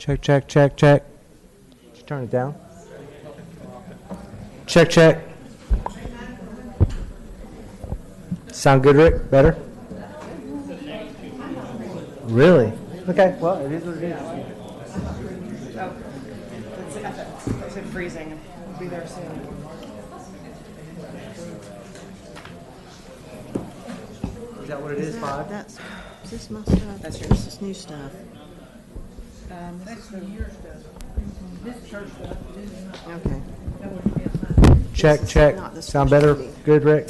Check, check, check, check. Did you turn it down? Check, check. Sound good, Rick? Better? Really? Okay, well, it is what it is. It's freezing. We'll be there soon. Is that what it is, Bob? That's, is this my stuff? That's yours. This is new stuff. That's your stuff. This church stuff. Okay. Check, This is check. not the Sound better? specialty. Good, Rick?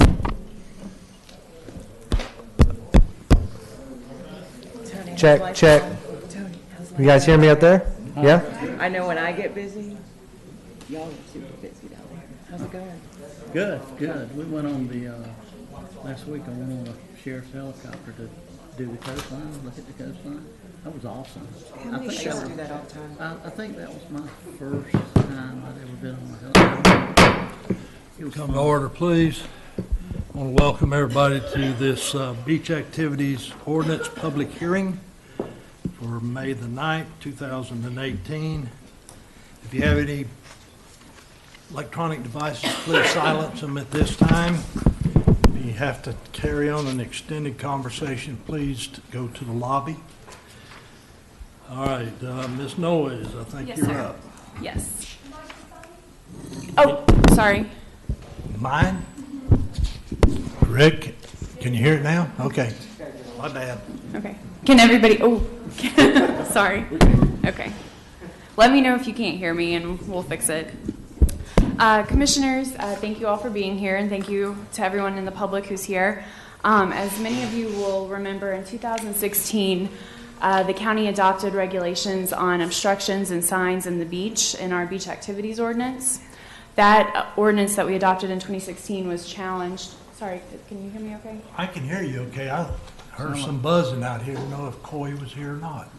Tony, Check, how's life check. going? Tony, how's life You guys hear me up there? Yeah? going? I know when I get busy, y'all are super busy down there. How's it going? Good, good. We went on the, last week I went on a sheriff's helicopter to do the coastline, look at the coastline. That was awesome. How many I sheriff- used to do that all the time. I think that was my first time I'd ever been on a helicopter. It was Come to fun. order, please. I want to welcome everybody to this beach activities ordinance public hearing for May the 9th, 2018. If you have any electronic devices, please silence them at this time. If you have to carry on an extended conversation, please go to the lobby. All right, Ms. Noyes, I think Yes, you're sir. up. Yes. Oh, sorry. Mine? Rick, can you hear it now? Okay. My bad. Okay. Can everybody, sorry. Okay. Let me know if you can't hear me and we'll fix it. Commissioners, thank you all for being here, and thank you to everyone in the public who's here. As many of you will remember, in 2016, the county adopted regulations on obstructions and signs in the beach in our beach activities ordinance. That ordinance that we adopted in 2016 was challenged. Sorry, can you hear me okay? I can hear you okay. I heard some buzzing out here. I don't know if Coy was here or not.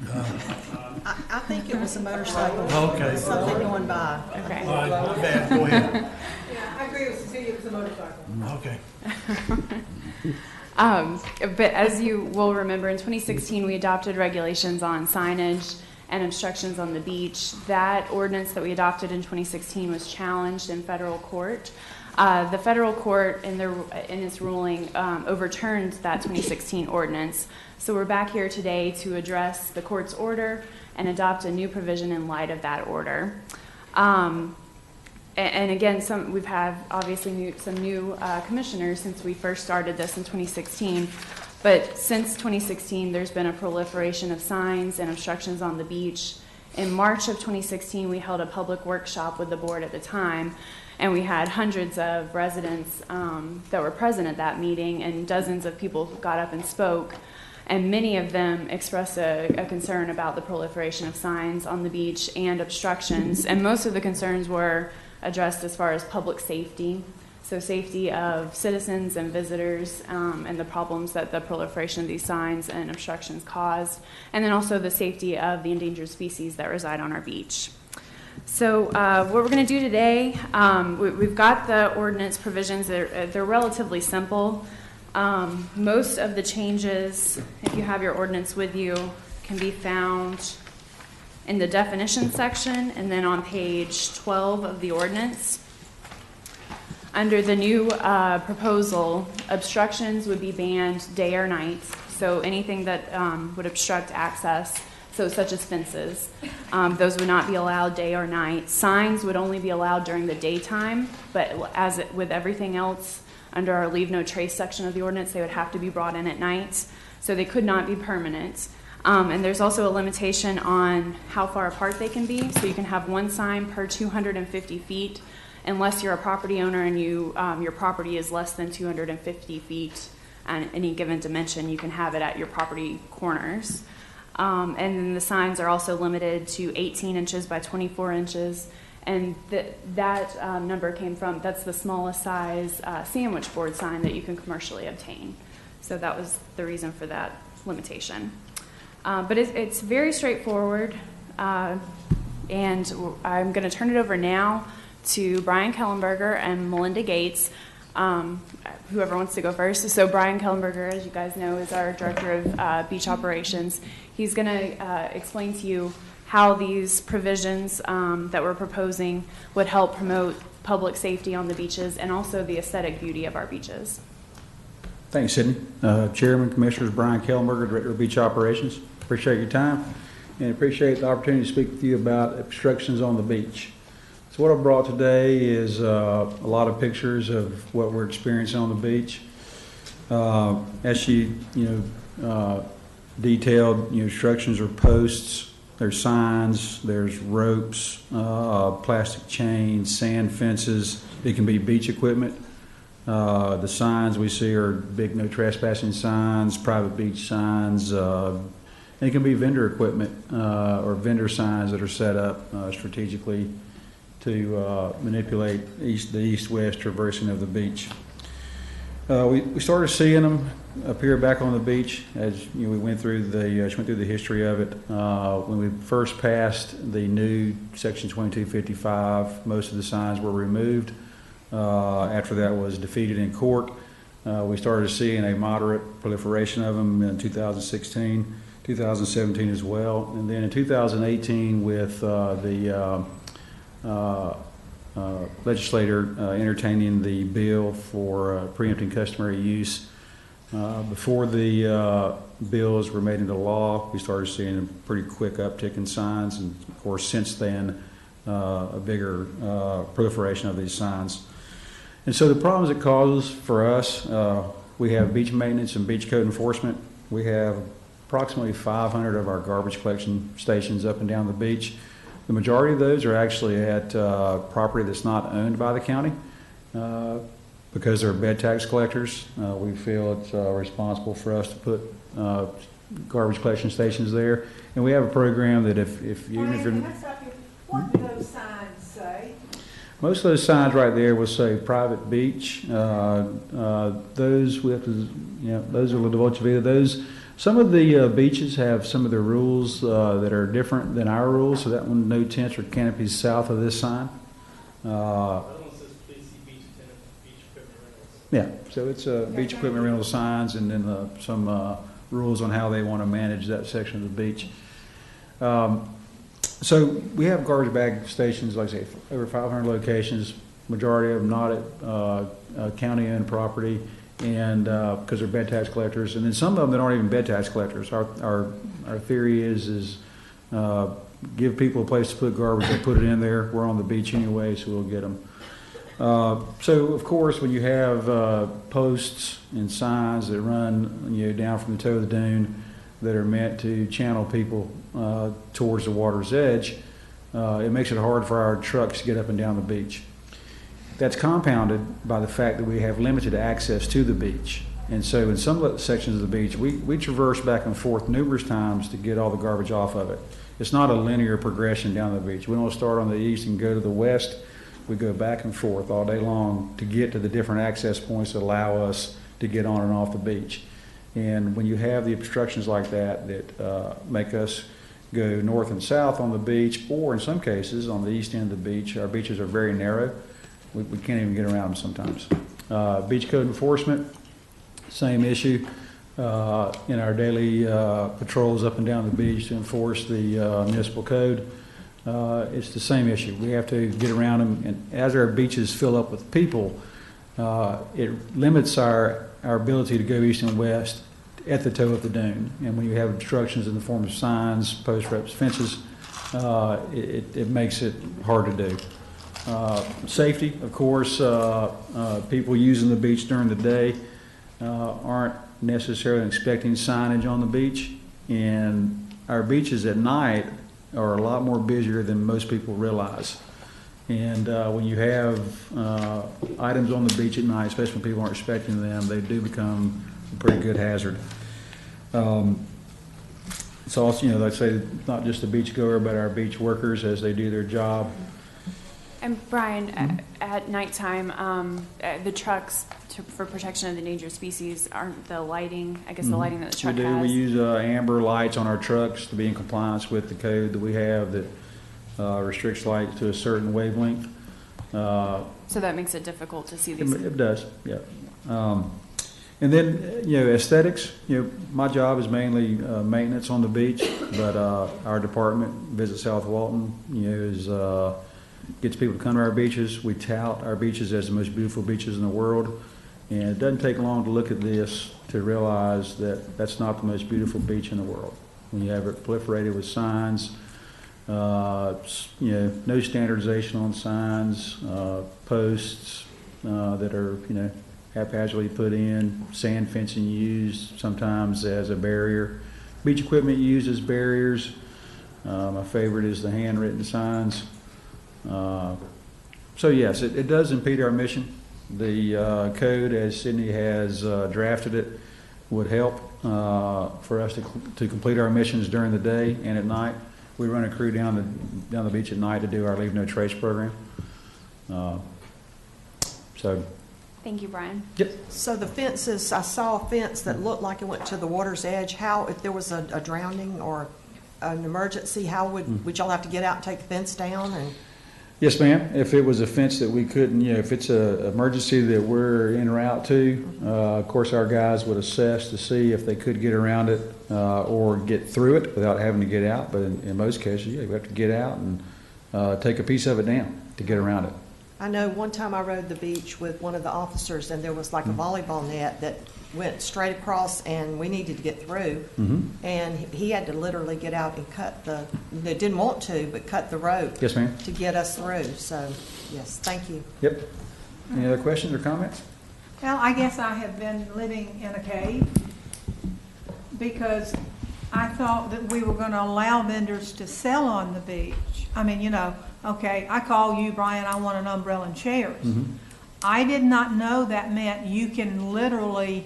I think it was a motorcycle. Okay. Something going by. Okay. All right, my bad. Go ahead. Yeah, I agree with Cecilia. It was a motorcycle. Okay. But as you will remember, in 2016, we adopted regulations on signage and obstructions on the beach. That ordinance that we adopted in 2016 was challenged in federal court. The federal court, in its ruling, overturned that 2016 ordinance. So we're back here today to address the court's order and adopt a new provision in light of that order. And again, we've had obviously some new commissioners since we first started this in 2016. But since 2016, there's been a proliferation of signs and obstructions on the beach. In March of 2016, we held a public workshop with the board at the time, and we had hundreds of residents that were present at that meeting, and dozens of people got up and spoke. And many of them expressed a concern about the proliferation of signs on the beach and obstructions. And most of the concerns were addressed as far as public safety, so safety of citizens and visitors, and the problems that the proliferation of these signs and obstructions caused, and then also the safety of the endangered species that reside on our beach. So what we're going to do today, we've got the ordinance provisions. They're relatively simple. Most of the changes, if you have your ordinance with you, can be found in the definition section and then on page 12 of the ordinance. Under the new proposal, obstructions would be banned day or night. So anything that would obstruct access, so such as fences, those would not be allowed day or night. Signs would only be allowed during the daytime, but with everything else, under our leave no trace section of the ordinance, they would have to be brought in at night. So they could not be permanent. And there's also a limitation on how far apart they can be. So you can have one sign per 250 feet, unless you're a property owner and your property is less than 250 feet and any given dimension, you can have it at your property corners. And then the signs are also limited to 18 inches by 24 inches. And that number came from, that's the smallest size sandwich board sign that you can commercially obtain. So that was the reason for that limitation. But it's very straightforward. And I'm going to turn it over now to Brian Kellenberger and Melinda Gates, whoever wants to go first. So Brian Kellenberger, as you guys know, is our Director of Beach Operations. He's going to explain to you how these provisions that we're proposing would help promote public safety on the beaches and also the aesthetic beauty of our beaches. Thanks, Sydney. Chairman, Commissioners, Brian Kellenberger, Director of Beach Operations. Appreciate your time and appreciate the opportunity to speak with you about obstructions on the beach. So what I brought today is a lot of pictures of what we're experiencing on the beach. As she, detailed, obstructions are posts, there's signs, there's ropes, plastic chains, sand fences. It can be beach equipment. The signs we see are big no trespassing signs, private beach signs. And it can be vendor equipment or vendor signs that are set up strategically to manipulate the east-west traversing of the beach. We started seeing them appear back on the beach as we went through the history of it. When we first passed the new Section 2255, most of the signs were removed. After that was defeated in court, we started seeing a moderate proliferation of them in 2016, 2017 as well, and then in 2018 with the legislator entertaining the bill for preempting customary use. Before the bills were made into law, we started seeing a pretty quick uptick in signs, and of course since then a bigger proliferation of these signs. And so the problems it causes for us, we have beach maintenance and beach code enforcement. We have approximately 500 of our garbage collection stations up and down the beach. The majority of those are actually at property that's not owned by the county. Because they're bed tax collectors, we feel it's responsible for us to put garbage collection stations there. And we have a program that if even if you're... What do those signs say? Most of those signs right there will say private beach. Those we have to, those are La Dolce Vita. Those, some of the beaches have some of their rules that are different than our rules. So that one, no tents or canopies south of this sign. Yeah, so it's beach equipment rental signs, and then some rules on how they want to manage that section of the beach. So we have garbage bag stations, like I say, over 500 locations, majority of them not at county-owned property, and because they're bed tax collectors, and then some of them that aren't even bed tax collectors. Our theory is give people a place to put garbage, they put it in there. We're on the beach anyway, so we'll get them. So of course, when you have posts and signs that run down from the toe of the dune that are meant to channel people towards the water's edge, it makes it hard for our trucks to get up and down the beach. That's compounded by the fact that we have limited access to the beach. And so in some sections of the beach, we traverse back and forth numerous times to get all the garbage off of it. It's not a linear progression down the beach. We don't start on the east and go to the west. We go back and forth all day long to get to the different access points that allow us to get on and off the beach. And when you have the obstructions like that make us go north and south on the beach, or in some cases on the east end of the beach, our beaches are very narrow. We can't even get around them sometimes. Beach code enforcement, same issue. In our daily patrols up and down the beach to enforce the municipal code, it's the same issue. We have to get around them, and as our beaches fill up with people, it limits our ability to go east and west at the toe of the dune. And when you have obstructions in the form of signs, post reps, fences, it makes it hard to do. Safety, of course, people using the beach during the day aren't necessarily expecting signage on the beach, and our beaches at night are a lot more busier than most people realize. And when you have items on the beach at night, especially when people aren't expecting them, they do become a pretty good hazard. It's also, like I say, not just the beach goer, but our beach workers as they do their job. And Brian, at nighttime, the trucks for protection of the endangered species aren't the lighting, I guess the lighting that the truck has? We use amber lights on our trucks to be in compliance with the code that we have that restricts light to a certain wavelength. So that makes it difficult to see these? It does, yeah. And then, aesthetics, my job is mainly maintenance on the beach, but our department, Visit South Walton, gets people to come to our beaches. We tout our beaches as the most beautiful beaches in the world. And it doesn't take long to look at this to realize that that's not the most beautiful beach in the world. When you have it proliferated with signs, no standardization on signs, posts that are, haphazardly put in, sand fencing used sometimes as a barrier, beach equipment used as barriers. My favorite is the handwritten signs. So yes, it does impede our mission. The code, as Sydney has drafted it, would help for us to complete our missions during the day and at night. We run a crew down the beach at night to do our Leave No Trace program. Thank you, Brian. Yep. So the fences, I saw a fence that looked like it went to the water's edge. How, if there was a drowning or an emergency, how would y'all have to get out and take the fence down? And Yes, ma'am. If it was a fence that we couldn't, if it's an emergency that we're en route to, of course, our guys would assess to see if they could get around it or get through it without having to get out. But in most cases, you have to get out and take a piece of it down to get around it. I know one time I rode the beach with one of the officers, and there was like a volleyball net that went straight across, and we needed to get through. And he had to literally get out and cut they didn't want to, but cut the rope. Yes, ma'am. To get us through. So, yes, thank you. Yep. Any other questions or comments? Well, I guess I have been living in a cave because I thought that we were going to allow vendors to sell on the beach. I mean, okay, I call you, Brian, I want an umbrella and chairs. I did not know that meant you can literally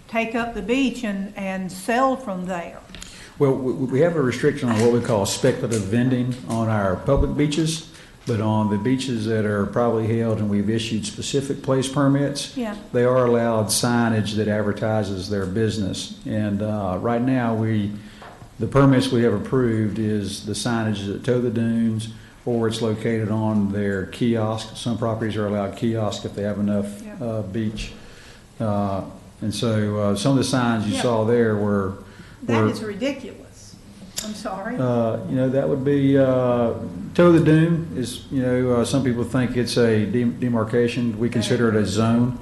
take up the beach and sell from there. Well, we have a restriction on what we call speculative vending on our public beaches, but on the beaches that are privately held and we've issued specific place permits, they are allowed signage that advertises their business. And right now, the permits we have approved is the signage that tow the dunes, or it's located on their kiosk. Some properties are allowed kiosks if they have enough beach. And so some of the signs you saw there were... That is ridiculous. I'm sorry. That would be, toe the dune is, some people think it's a demarcation. We consider it a zone,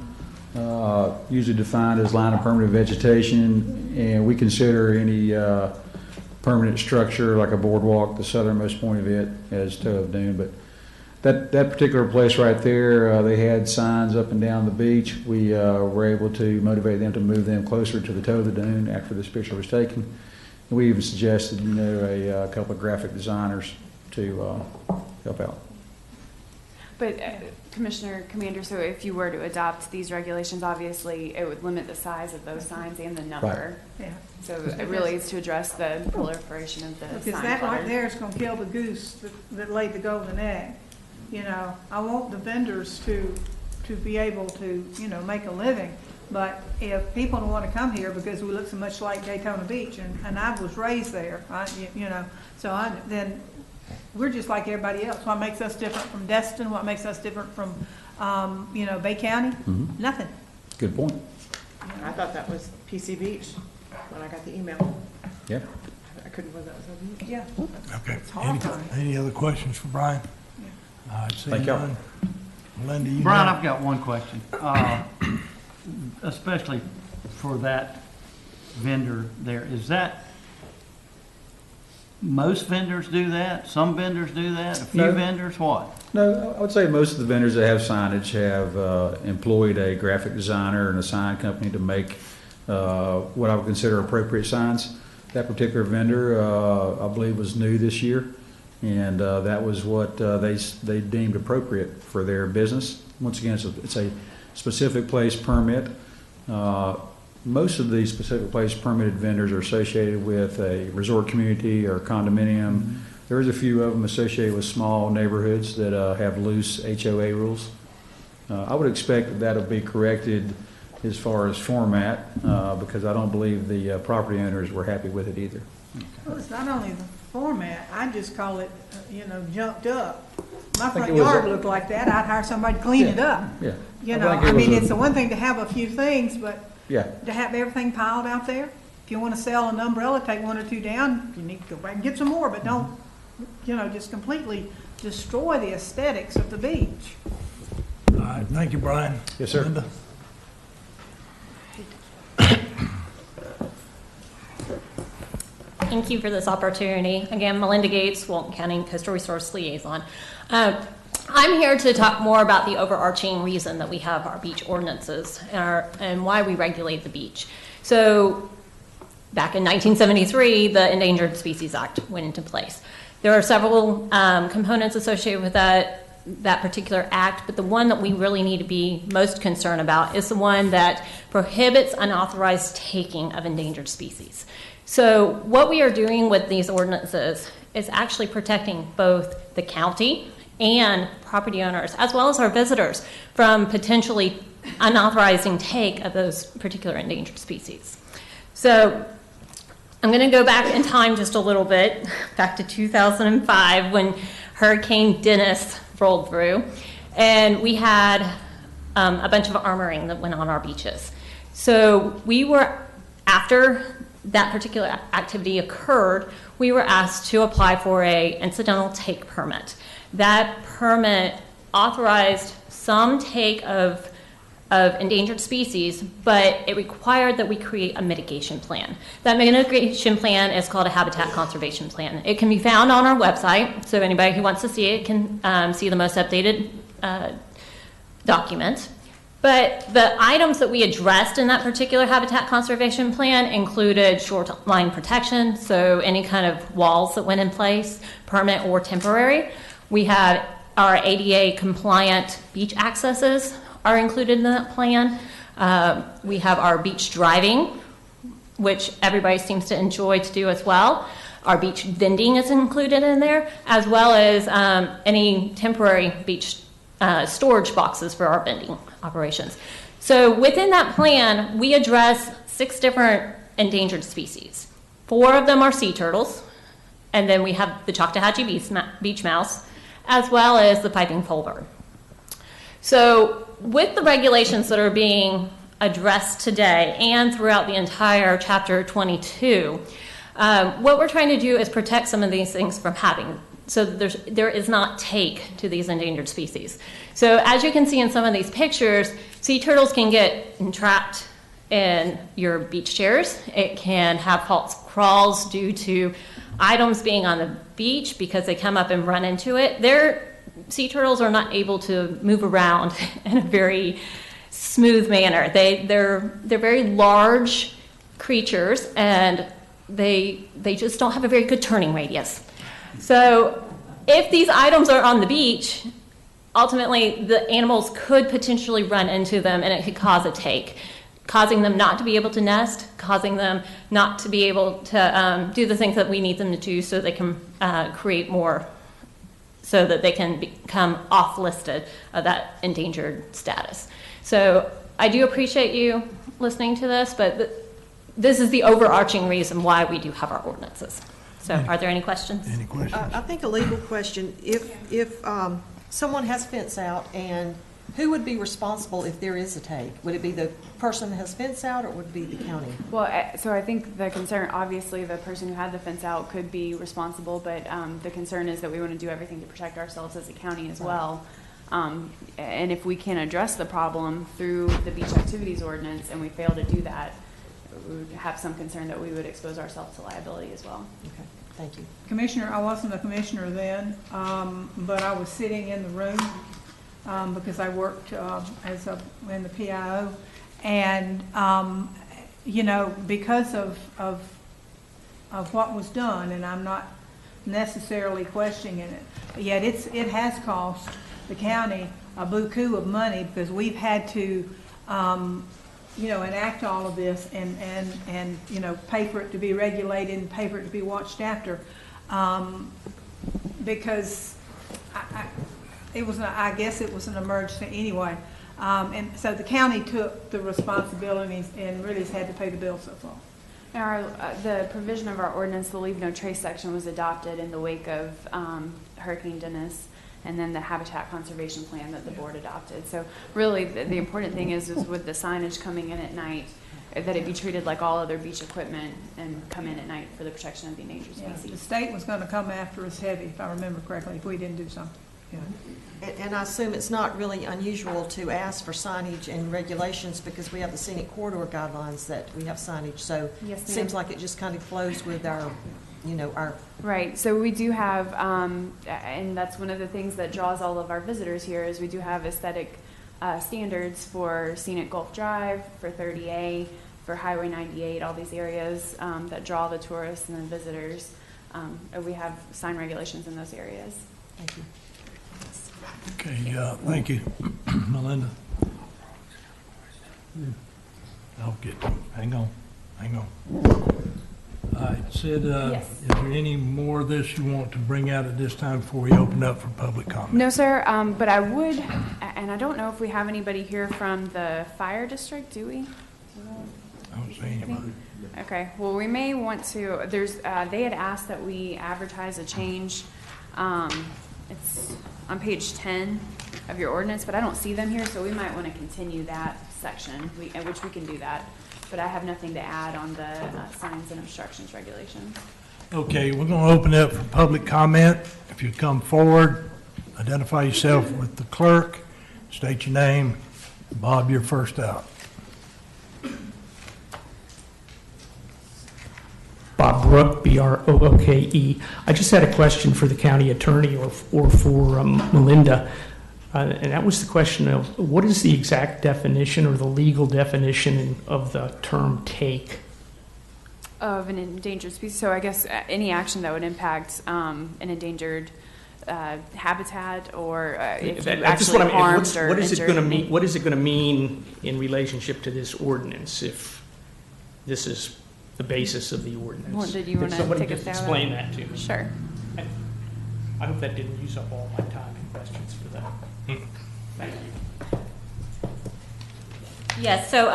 usually defined as line of permanent vegetation, and we consider any permanent structure like a boardwalk, the southernmost point of it, as toe of dune. But that particular place right there, they had signs up and down the beach. We were able to motivate them to move them closer to the toe of the dune after this picture was taken. And we even suggested, a couple of graphic designers to help out. But Commander, so if you were to adopt these regulations, obviously it would limit the size of those signs and the number. Yeah. So it really is to address the proliferation of the sign Because that right clutter. there is going to kill the goose that laid the golden egg. I want the vendors to be able to, make a living. But if people don't want to come here because we look so much like Daytona Beach, and I was raised there, then we're just like everybody else. What makes us different from Destin? What makes us different from, Bay County? Nothing. Good point. I thought that was PC Beach when I got the email. Yeah. I couldn't believe that was a Yeah. Okay. horrifying. Any other questions for Brian? Thank y'all. Linda, you Brian, got- I've got one question, especially for that vendor there. Is that, most vendors do that? Some vendors do that? A few No. vendors? What? No, I would say most of the vendors that have signage have employed a graphic designer and a sign company to make what I would consider appropriate signs. That particular vendor, I believe, was new this year, and that was what they deemed appropriate for their business. Once again, it's a specific place permit. Most of these specific place permitted vendors are associated with a resort community or condominium. There is a few of them associated with small neighborhoods that have loose HOA rules. I would expect that that'll be corrected as far as format because I don't believe the property owners were happy with it either. Well, it's not only the format, I just call it, junked up. My think front it was yard a- looked like that, I'd hire somebody to clean it up. Yeah. You I know, think it I was mean, a- it's the one thing to have a few things, but Yeah. to have everything piled out there. If you want to sell an umbrella, take one or two down, you need to go back and get some more, but don't, just completely destroy the aesthetics of the beach. All right, thank you, Brian. Yes, sir. Linda? Thank you for this opportunity. Again, Melinda Gates, Walton County Coastal Resource Liaison. I'm here to talk more about the overarching reason that we have our beach ordinances and why we regulate the beach. So back in 1973, the Endangered Species Act went into place. There are several components associated with that particular act, but the one that we really need to be most concerned about is the one that prohibits unauthorized taking of endangered species. So what we are doing with these ordinances is actually protecting both the county and property owners, as well as our visitors, from potentially unauthorizing take of those particular endangered species. So I'm going to go back in time just a little bit, back to 2005 when Hurricane Dennis rolled through, and we had a bunch of armoring that went on our beaches. So we were, after that particular activity occurred, we were asked to apply for a incidental take permit. That permit authorized some take of endangered species, but it required that we create a mitigation plan. That mitigation plan is called a habitat conservation plan. It can be found on our website, so anybody who wants to see it can see the most updated document. But the items that we addressed in that particular habitat conservation plan included shoreline protection, so any kind of walls that went in place, permanent or temporary. We had our ADA compliant beach accesses are included in that plan. We have our beach driving, which everybody seems to enjoy to do as well. Our beach vending is included in there, as well as any temporary beach storage boxes for our vending operations. So within that plan, we address 6 different endangered species. 4 of them are sea turtles, and then we have the Choctawhatchee beach mouse, as well as the piping pulver. So with the regulations that are being addressed today and throughout the entire Chapter 22, what we're trying to do is protect some of these things from happening. So there is not take to these endangered species. So as you can see in some of these pictures, sea turtles can get entrapped in your beach chairs. It can have false crawls due to items being on the beach because they come up and run into it. Sea turtles are not able to move around in a very smooth manner. They're very large creatures, and they just don't have a very good turning radius. So if these items are on the beach, ultimately the animals could potentially run into them, and it could cause a take, causing them not to be able to nest, causing them not to be able to do the things that we need them to do so they can create more, so that they can become off-listed of that endangered status. So I do appreciate you listening to this, but this is the overarching reason why we do have our ordinances. So are there any questions? Any questions? I think a legal question, if someone has fence out, and who would be responsible if there is a take? Would it be the person that has fence out, or would it be the county? Well, so I think the concern, obviously, the person who had the fence out could be responsible, but the concern is that we want to do everything to protect ourselves as a county as well. And if we can address the problem through the beach activities ordinance and we fail to do that, we would have some concern that we would expose ourselves to liability as well. Okay, thank you. Commissioner, I wasn't a commissioner then, but I was sitting in the room because I worked in the PIO, and because of what was done, and I'm not necessarily questioning it, yet it has cost the county a buku of money, because we've had to enact all of this and pay for it to be regulated and pay for it to be watched after, because I guess it was an emergency anyway. And so the county took the responsibilities and really has had to pay the bill so far. The provision of our ordinance, the Leave No Trace section, was adopted in the wake of Hurricane Dennis, and then the habitat conservation plan that the board adopted. So really the important thing is with the signage coming in at night, that it be treated like all other beach equipment and come in at night for the protection of the endangered Yeah, the species. state was gonna come after us heavy, if I remember correctly, if we didn't do something. Yeah. And I assume it's not really unusual to ask for signage and regulations because we have the scenic corridor guidelines that we have signage. So Yes, it ma'am. seems like it just kind of flows with our, our, Right, so we do have, and that's one of the things that draws all of our visitors here, is we do have aesthetic standards for scenic Gulf Drive, for 30A, for Highway 98, all these areas that draw the tourists and the visitors. We have sign regulations in those areas. thank you. Okay, thank you, Melinda. I'll get to it. Hang on. All right, Sid, Yes. is there any more of this you want to bring out at this time before we open up for public comment? No, sir, but I would, and I don't know if we have anybody here from the fire district, do we? I don't see anybody. Okay, well, we may want to, they had asked that we advertise a change. It's on page 10 of your ordinance, but I don't see them here, so we might want to continue that section, which we can do that. But I have nothing to add on the signs and obstructions regulations. Okay, we're going to open it up for public comment. If you come forward, identify yourself with the clerk, state your name. Bob, you're first out. Bob Brook, B-R-O-O-K-E. I just had a question for the county attorney or for Melinda. And that was the question of what is the exact definition or the legal definition of the term take? Of an endangered species, so I guess any action that would impact an endangered habitat, or if you actually harmed or what is it injured going to mean? any- What is it going to mean in relationship to this ordinance if this is the basis of the ordinance? Well, did you Could wanna somebody take a just stab at explain it? that to me? Sure. I hope that didn't use up all my time and questions for that. Thank you. Yes, so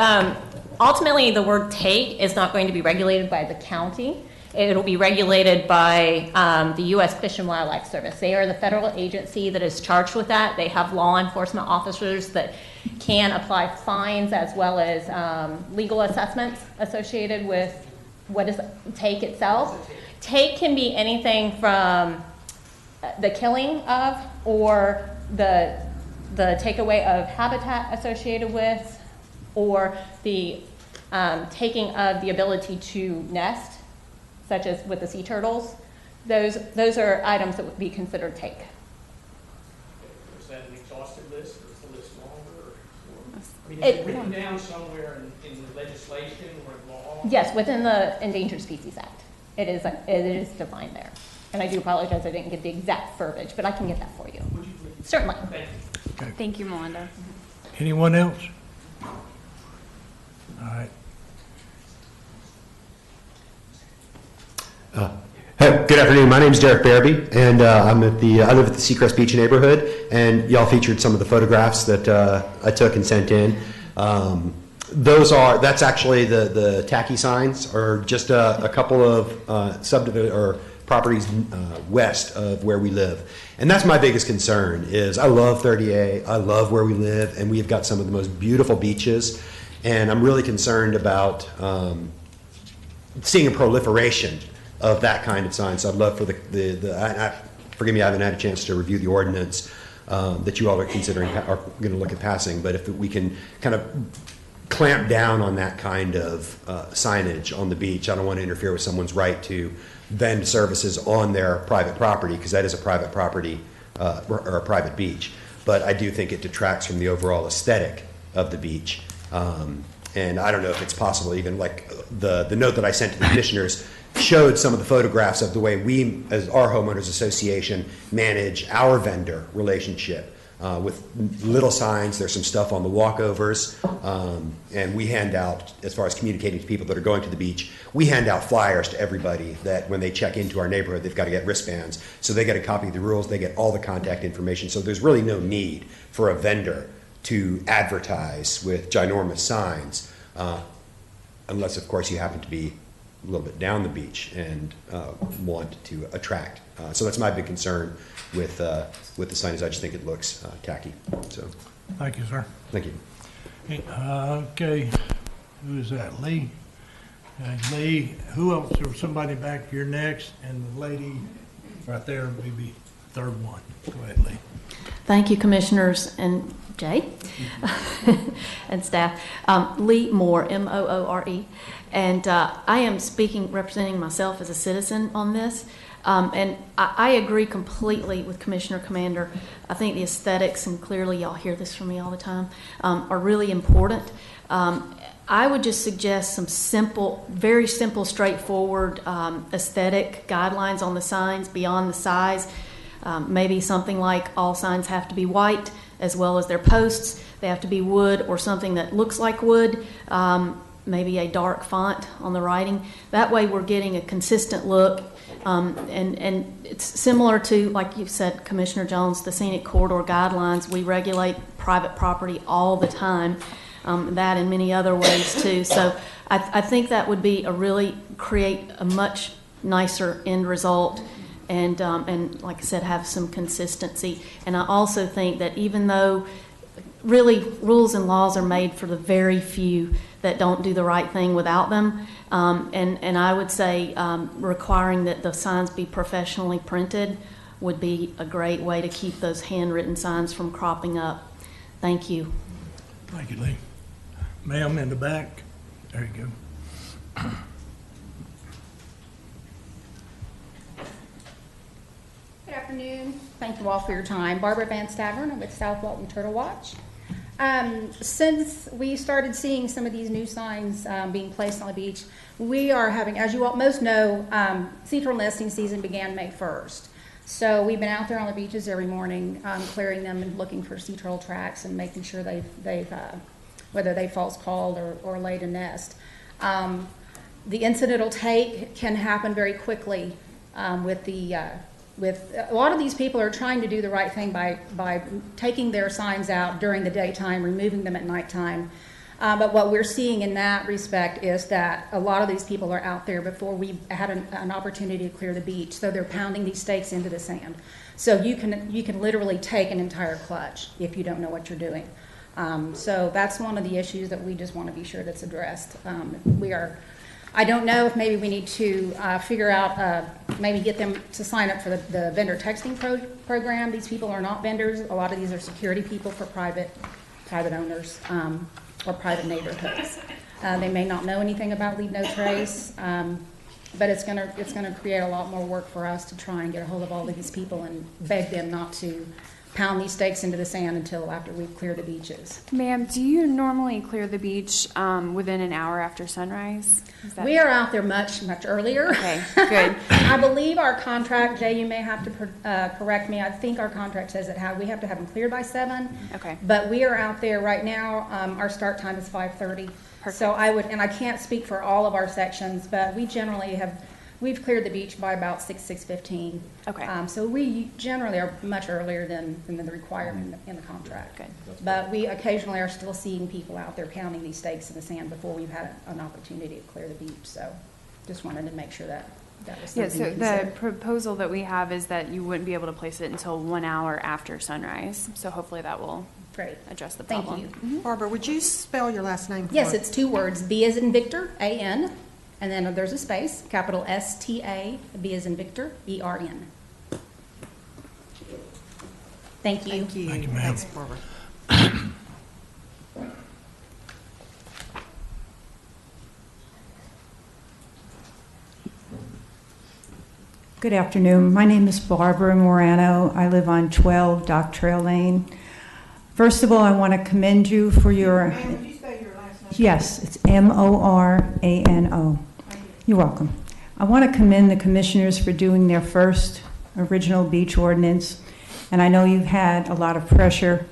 ultimately, the word take is not going to be regulated by the county. It'll be regulated by the U.S. Fish and Wildlife Service. They are the federal agency that is charged with that. They have law enforcement officers that can apply fines as well as legal assessments associated with what is take itself. Take can be anything from the killing of or the takeaway of habitat associated with, or the taking of the ability to nest, such as with the sea turtles. Those are items that would be considered take. Is that an exhaustive list, or is the list longer? I mean, It- is it written down somewhere in the legislation or law? Yes, within the Endangered Species Act. It is defined there. And I do apologize, I didn't get the exact verbiage, but I can get that for you. Would you please? Certainly. Thank you. Thank you, Melinda. Anyone else? All right. Good afternoon. My name is Derek Barabee, and I live at the Seacrest Beach neighborhood. And y'all featured some of the photographs that I took and sent in. That's actually the tacky signs, are just a couple of properties west of where we live. And that's my biggest concern. Is I love 30A. I love where we live, and we've got some of the most beautiful beaches. And I'm really concerned about seeing a proliferation of that kind of sign. So I'd love for forgive me, I haven't had a chance to review the ordinance that you all are considering, are going to look at passing, but if we can kind of clamp down on that kind of signage on the beach. I don't want to interfere with someone's right to vend services on their private property, because that is a private property or a private beach. But I do think it detracts from the overall aesthetic of the beach. And I don't know if it's possible, even like the note that I sent to the commissioners showed some of the photographs of the way we, as our homeowners association, manage our vendor relationship with little signs. There's some stuff on the walkovers, and we hand out, as far as communicating to people that are going to the beach, we hand out flyers to everybody that when they check into our neighborhood, they've got to get wristbands. So they get a copy of the rules, they get all the contact information. So there's really no need for a vendor to advertise with ginormous signs, unless, of course, you happen to be a little bit down the beach and want to attract. So that's my big concern with the signage. I just think it looks tacky. So, Thank you, sir. thank you. Okay, Who is that, Lee? Lee, who else, there was somebody back here next, and the lady right there, maybe third one. Go ahead, Lee. Thank you, Commissioners and Jay and staff. Lee Moore, Moore. And I am speaking, representing myself as a citizen on this. And I agree completely with Commissioner Commander. I think the aesthetics, and clearly y'all hear this from me all the time, are really important. I would just suggest some simple, very simple, straightforward aesthetic guidelines on the signs beyond the size. Maybe something like all signs have to be white, as well as their posts. They have to be wood or something that looks like wood. Maybe a dark font on the writing. That way we're getting a consistent look. And it's similar to, like you said, Commissioner Jones, the scenic corridor guidelines. We regulate private property all the time. That and many other ways too. So I think that would be create a much nicer end result, and like I said, have some consistency. And I also think that even though really rules and laws are made for the very few that don't do the right thing without them, and I would say requiring that the signs be professionally printed would be a great way to keep those handwritten signs from cropping up. Thank you. Thank you, Lee. Ma'am, in the back. There you go. Good afternoon. Thank you all for your time. Barbara Van Stavern. I'm with South Walton Turtle Watch. Since we started seeing some of these new signs being placed on the beach, we are having, as you all most know, sea turtle nesting season began May 1st. So we've been out there on the beaches every morning, clearing them and looking for sea turtle tracks and making sure they've whether they false called or laid a nest. The incidental take can happen very quickly with a lot of these people are trying to do the right thing by taking their signs out during the daytime, removing them at nighttime. But what we're seeing in that respect is that a lot of these people are out there before we've had an opportunity to clear the beach. So they're pounding these stakes into the sand. So you can literally take an entire clutch if you don't know what you're doing. So that's one of the issues that we just want to be sure that's addressed. I don't know if maybe we need to figure out, maybe get them to sign up for the vendor texting program. These people are not vendors. A lot of these are security people for private owners or private neighborhoods. They may not know anything about Leave No Trace, but it's gonna create a lot more work for us to try and get a hold of all of these people and beg them not to pound these stakes into the sand until after we've cleared the beaches. Ma'am, do you normally clear the beach within an hour after sunrise? We are out there much earlier. Okay, good. I believe our contract, Jay, you may have to correct me. I think our contract says that we have to have them cleared by 7. Okay. But we are out there right now. Our start time is 5:30. Perfect. So and I can't speak for all of our sections, but we generally we've cleared the beach by about 6:15. Okay. So we generally are much earlier than the requirement in the contract. Good. But we occasionally are still seeing people out there pounding these stakes in the sand before we've had an opportunity to clear the beach. So just wanted to make sure that was something Yeah, so to consider. the proposal that we have is that you wouldn't be able to place it until 1 hour after sunrise. So hopefully that will Great. address the Thank problem. you. Barbara, would you spell your last name for Yes, us? it's 2 words. B as in Victor, A-N, and then there's a space, capital S-T-A, B as in Victor, E-R-N. Thank you. Thank you. Thank you, ma'am. Thanks, Barbara. Good afternoon. My name is Barbara Morano. I live on 12 Dock Trail Lane. First of all, I want to commend you for your... Ma'am, would you say your last name? Yes, it's Morano. You're welcome. I want to commend the commissioners for doing their first original beach ordinance, and I know you've had a lot of pressure.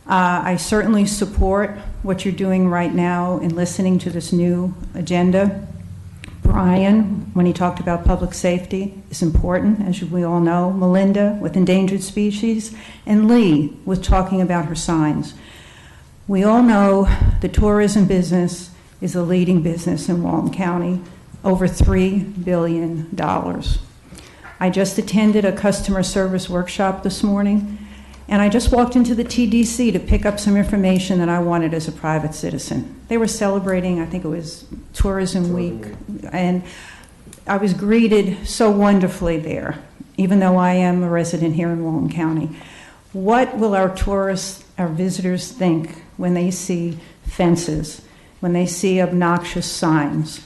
I certainly support what you're doing right now in listening to this new agenda. Brian, when he talked about public safety, is important, as we all know. Melinda, with endangered species, and Lee, with talking about her signs. We all know the tourism business is the leading business in Walton County, over $3 billion. I just attended a customer service workshop this morning, And I just walked into the TDC to pick up some information that I wanted as a private citizen. They were celebrating, I think it was Tourism Week, and I was greeted so wonderfully there, even though I am a resident here in Walton County. What will our tourists, our visitors think when they see fences, when they see obnoxious signs?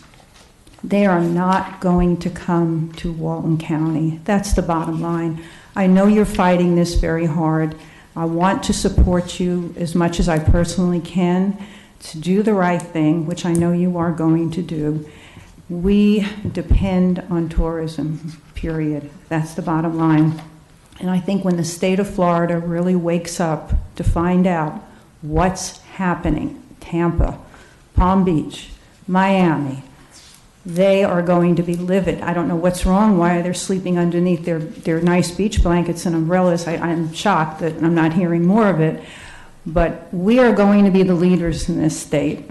They are not going to come to Walton County. That's the bottom line. I know you're fighting this very hard. I want to support you as much as I personally can to do the right thing, which I know you are going to do. We depend on tourism, period. That's the bottom line. And I think when the state of Florida really wakes up to find out what's happening, Tampa, Palm Beach, Miami, they are going to be livid. I don't know what's wrong, why they're sleeping underneath their nice beach blankets and umbrellas. I'm shocked that I'm not hearing more of it. But we are going to be the leaders in this state.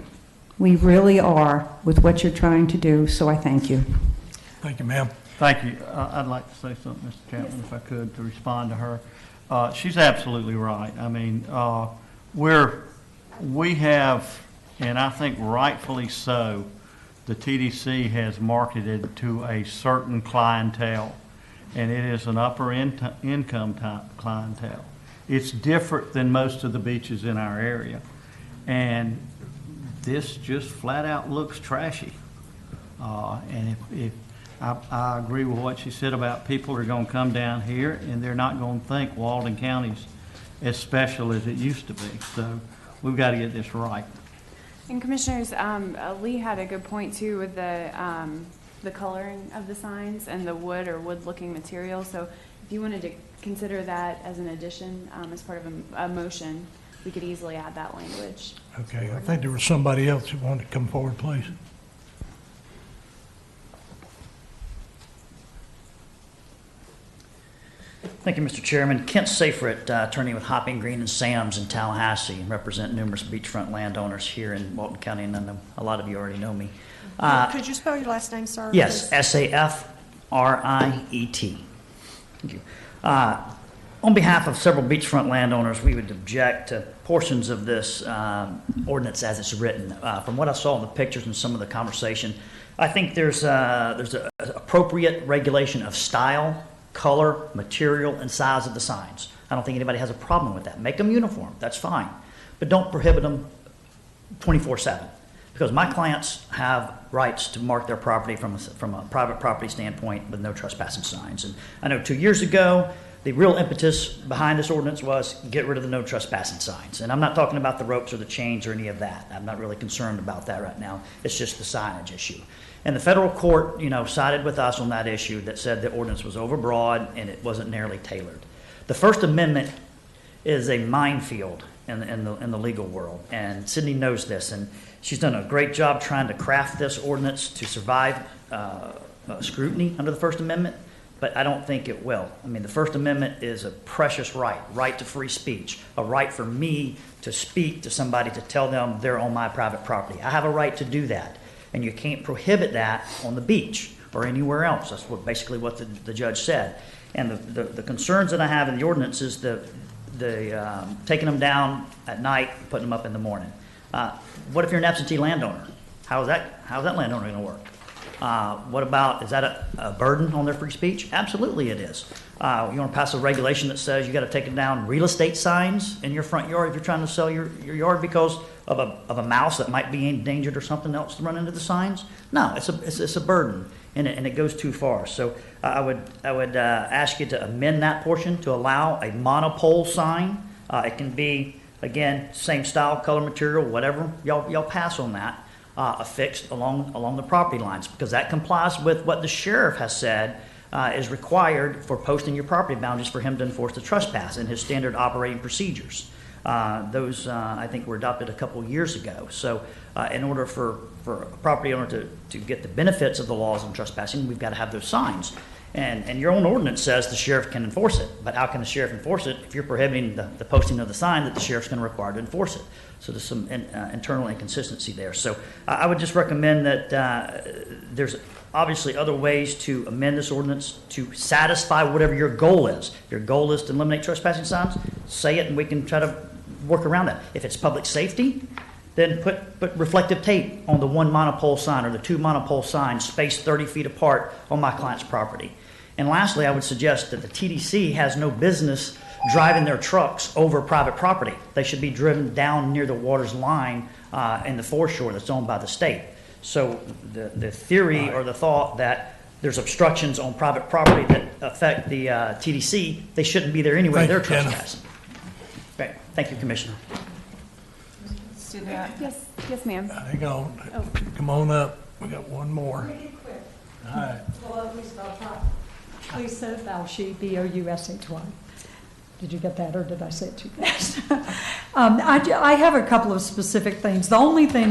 We really are with what you're trying to do, so I thank you. Thank you, ma'am. Thank you. I'd like to say something, Mr. Chapman, if I could, to respond to her. She's absolutely right. I mean, we have, and I think rightfully so, the TDC has marketed to a certain clientele, and it is an upper income type clientele. It's different than most of the beaches in our area, and this just flat out looks trashy. And if I agree with what she said about people are going to come down here and they're not going to think Walton County's as special as it used to be. So we've got to get this right. And Commissioners, Lee had a good point too with the coloring of the signs and the wood or wood-looking material. So if you wanted to consider that as an addition, as part of a motion, we could easily add that language. Okay, I think there was somebody else who wanted to come forward, please. Thank you, Mr. Chairman. Kent Seyfried, attorney with Hopping Green and Sam's in Tallahassee, and represent numerous beachfront landowners here in Walton County, and I know a lot of you already know me. Could you spell your last name, sir? Yes, please? Safriet. Thank you. On behalf of several beachfront landowners, we would object to portions of this ordinance as it's written. From what I saw in the pictures and some of the conversation, I think there's an appropriate regulation of style, color, material, and size of the signs. I don't think anybody has a problem with that. Make them uniform, that's fine. But don't prohibit them 24/7. Because my clients have rights to mark their property from a private property standpoint with no trespassing signs. And I know 2 years ago, the real impetus behind this ordinance was get rid of the no trespassing signs. And I'm not talking about the ropes or the chains or any of that. I'm not really concerned about that right now. It's just the signage issue. And the federal court, sided with us on that issue that said the ordinance was overbroad and it wasn't narrowly tailored. The First Amendment is a minefield in the legal world, and Sydney knows this, and she's done a great job trying to craft this ordinance to survive scrutiny under the First Amendment, but I don't think it will. I mean, the First Amendment is a precious right to free speech, a right for me to speak to somebody to tell them they're on my private property. I have a right to do that. And you can't prohibit that on the beach or anywhere else. That's basically what the judge said. And the concerns that I have in the ordinance is the taking them down at night, putting them up in the morning. What if you're an absentee landowner? How's that landowner going to work? What about, is that a burden on their free speech? Absolutely it is. You want to pass a regulation that says you got to take down real estate signs in your front yard if you're trying to sell your yard because of a mouse that might be endangered or something else to run into the signs? No, it's a burden, and it goes too far. So I would ask you to amend that portion to allow a monopole sign. It can be, again, same style, color, material, whatever. Y'all pass on that. Affixed along the property lines, because that complies with what the sheriff has said is required for posting your property boundaries for him to enforce the trespass in his standard operating procedures. Those, I think, were adopted a couple years ago. So in order for a property owner to get the benefits of the laws on trespassing, we've got to have those signs. And your own ordinance says the sheriff can enforce it, but how can the sheriff enforce it if you're prohibiting the posting of the sign that the sheriff's going to require to enforce it? So there's some internal inconsistency there. So I would just recommend that there's obviously other ways to amend this ordinance to satisfy whatever your goal is. If your goal is to eliminate trespassing signs, say it and we can try to work around that. If it's public safety, then put reflective tape on the one monopole sign or the two monopole signs spaced 30 feet apart on my client's property. And lastly, I would suggest that the TDC has no business driving their trucks over private property. They should be driven down near the water's line in the foreshore that's owned by the state. So the theory or the thought that there's obstructions on private property that affect the TDC, they shouldn't be there anyway. They're trespassing. Right. Thank you, Commissioner. Yes, yes, ma'am. Hang on. Oh. Come on up. We got one more. All right. Lisa Balshy, B-O-U-S-H-Y. Did you get that, or did I say it too fast? I have a couple of specific things. The only thing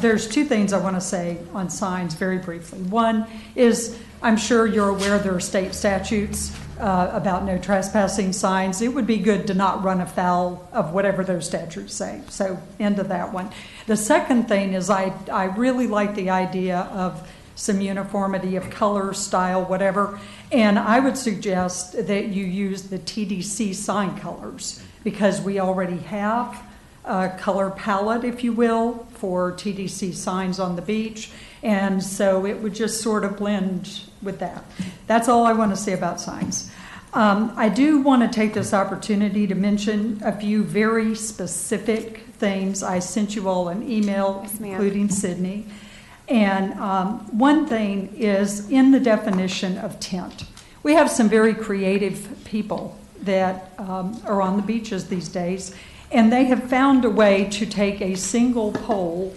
there's two things I want to say on signs very briefly. One is, I'm sure you're aware there are state statutes about no trespassing signs. It would be good to not run afoul of whatever those statutes say. So, end of that one. The second thing is I really like the idea of some uniformity of color, style, whatever. And I would suggest that you use the TDC sign colors, because we already have a color palette, if you will, for TDC signs on the beach. And so it would just sort of blend with that. That's all I want to say about signs. I do want to take this opportunity to mention a few very specific things. I sent you all an email, Yes, ma'am. including Sydney. And one thing is in the definition of tent. We have some very creative people that are on the beaches these days, and they have found a way to take a single pole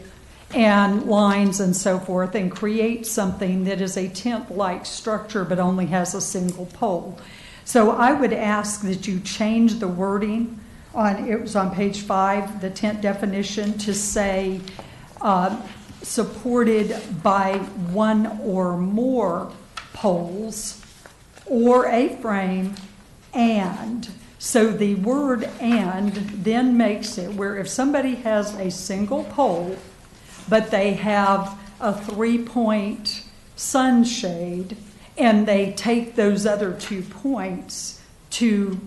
and lines and so forth and create something that is a tent-like structure but only has a single pole. So I would ask that you change the wording it was on page 5, the tent definition, to say supported by one or more poles or a frame, and. So the word "and" then makes it where if somebody has a single pole, but they have a 3-point sunshade, and they take those other 2 points to,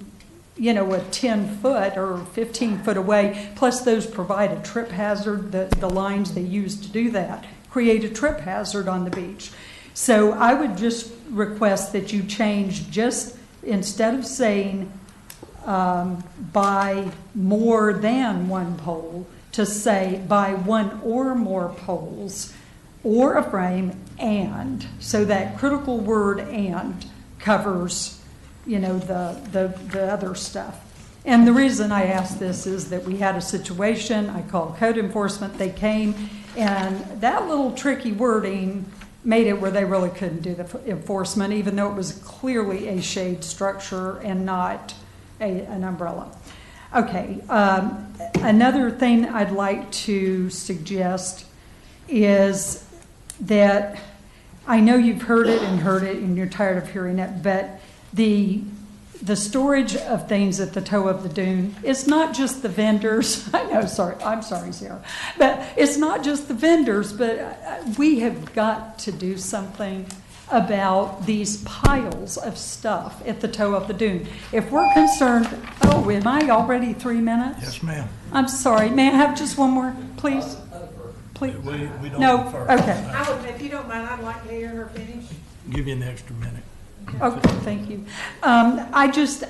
a 10-foot or 15-foot away, plus those provide a trip hazard, the lines they use to do that create a trip hazard on the beach. So I would just request that you change, just instead of saying by more than one pole, to say by one or more poles or a frame, and. So that critical word "and" covers, the other stuff. And the reason I asked this is that we had a situation, I called code enforcement, they came, and that little tricky wording made it where they really couldn't do the enforcement, even though it was clearly a shade structure and not an umbrella. Okay, another thing I'd like to suggest is that I know you've heard it and you're tired of hearing it, but the storage of things at the toe of the dune, it's not just the vendors. I'm sorry, Sarah. But it's not just the vendors, but we have got to do something about these piles of stuff at the toe of the dune. If we're concerned, am I already 3 minutes? Yes, ma'am. I'm sorry. May I have just one more, please? Please. We don't No? defer. Okay. If you don't mind, I'd like to hear her finish. Give you an extra minute. Okay, thank you. I just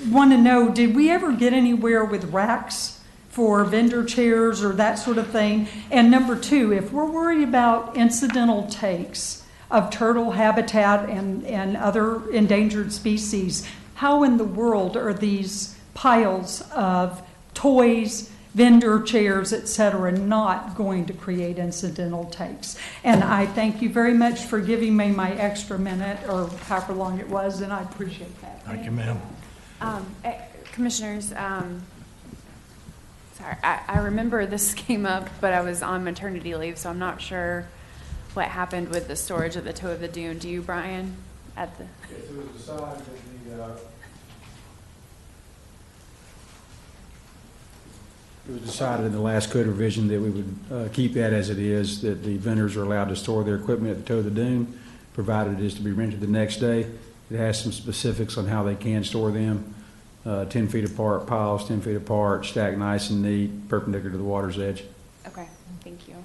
want to know, did we ever get anywhere with racks for vendor chairs or that sort of thing? And number 2, if we're worried about incidental takes of turtle habitat and other endangered species, how in the world are these piles of toys, vendor chairs, etc., not going to create incidental takes? And I thank you very much for giving me my extra minute, or however long it was, and I appreciate that. Thank you, ma'am. Commissioners, sorry, I remember this came up, but I was on maternity leave, so I'm not sure what happened with the storage at the toe of the dune. Do you, Brian? It was decided that It was decided in the last code revision that we would keep that as it is, that the vendors are allowed to store their equipment at the toe of the dune, provided it is to be rented the next day. It has some specifics on how they can store them, 10 feet apart, piles 10 feet apart, stacked nice and neat, perpendicular to the water's edge. Okay, thank you.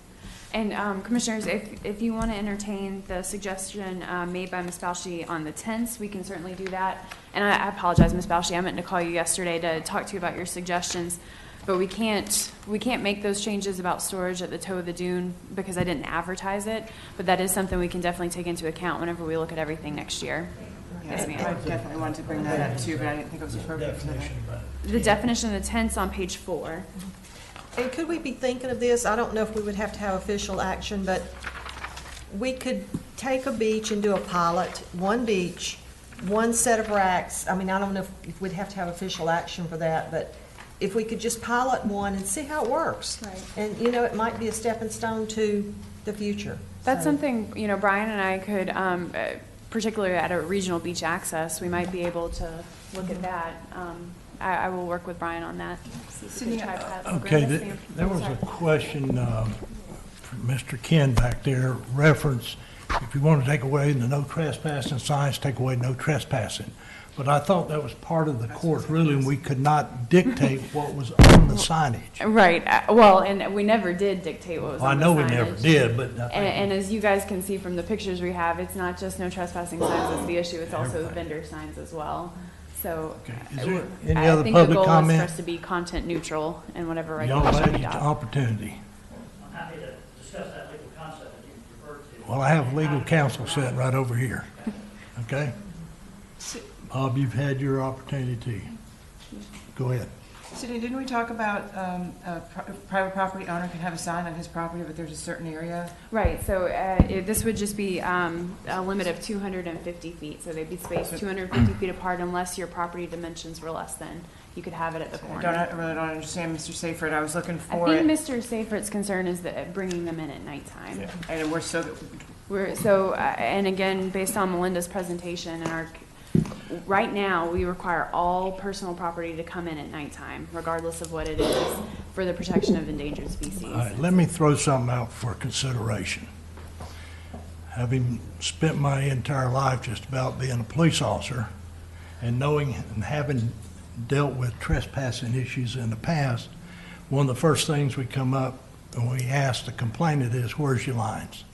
And Commissioners, if you want to entertain the suggestion made by Ms. Balshi on the tents, we can certainly do that. And I apologize, Ms. Balshi, I meant to call you yesterday to talk to you about your suggestions, but we can't make those changes about storage at the toe of the dune because I didn't advertise it. But that is something we can definitely take into account whenever we look at everything next year. Yes, ma'am. I definitely wanted to bring that up too, but I didn't think it was appropriate for today. The definition of the tents on page 4. And could we be thinking of this? I don't know if we would have to have official action, but we could take a beach and do a pilot, one beach, one set of racks. I mean, I don't know if we'd have to have official action for that, but if we could just pilot one and see how it works. Right. And, you know, it might be a stepping stone to the future. That's So- something, you know, Brian and I could, particularly at a regional beach access, we might be able to look at that. I will work with Brian on that. See if we can try that. Okay, Yes, ma'am. there was Sorry. a question from Mr. Ken back there, reference, if you want to take away the no trespassing signs, take away no trespassing. But I thought that was part of the court ruling, we could not dictate what was on the signage. Right, well, and we never did dictate what was I on the know we signage. never did, but I think- And as you guys can see from the pictures we have, it's not just no trespassing signs that's the issue, it's also the vendor signs as well. So, Is there any I other think the public goal is comment? for us to be content neutral in whatever Y'all regulation we had adopt. your opportunity. I'm happy to discuss that legal concept that you referred to. Well, I have legal counsel sitting right over here, okay? Bob, you've had your opportunity to. Go ahead. Sydney, didn't we talk about a private property owner can have a sign on his property, but there's a certain area? Right, so this would just be a limit of 250 feet, so they'd be spaced 250 feet apart unless your property dimensions were less than. You could have it at the corner. I really don't understand, Mr. Seyfried. I was looking I for think it. Mr. Seyfried's concern is that bringing them in at nighttime. And we're so, And again, based on Melinda's presentation and right now, we require all personal property to come in at nighttime, regardless of what it is, for the protection of endangered species. All right, let me throw something out for consideration. Having spent my entire life just about being a police officer and knowing and having dealt with trespassing issues in the past, one of the first things we come up and we ask the complainant is, where's your lines?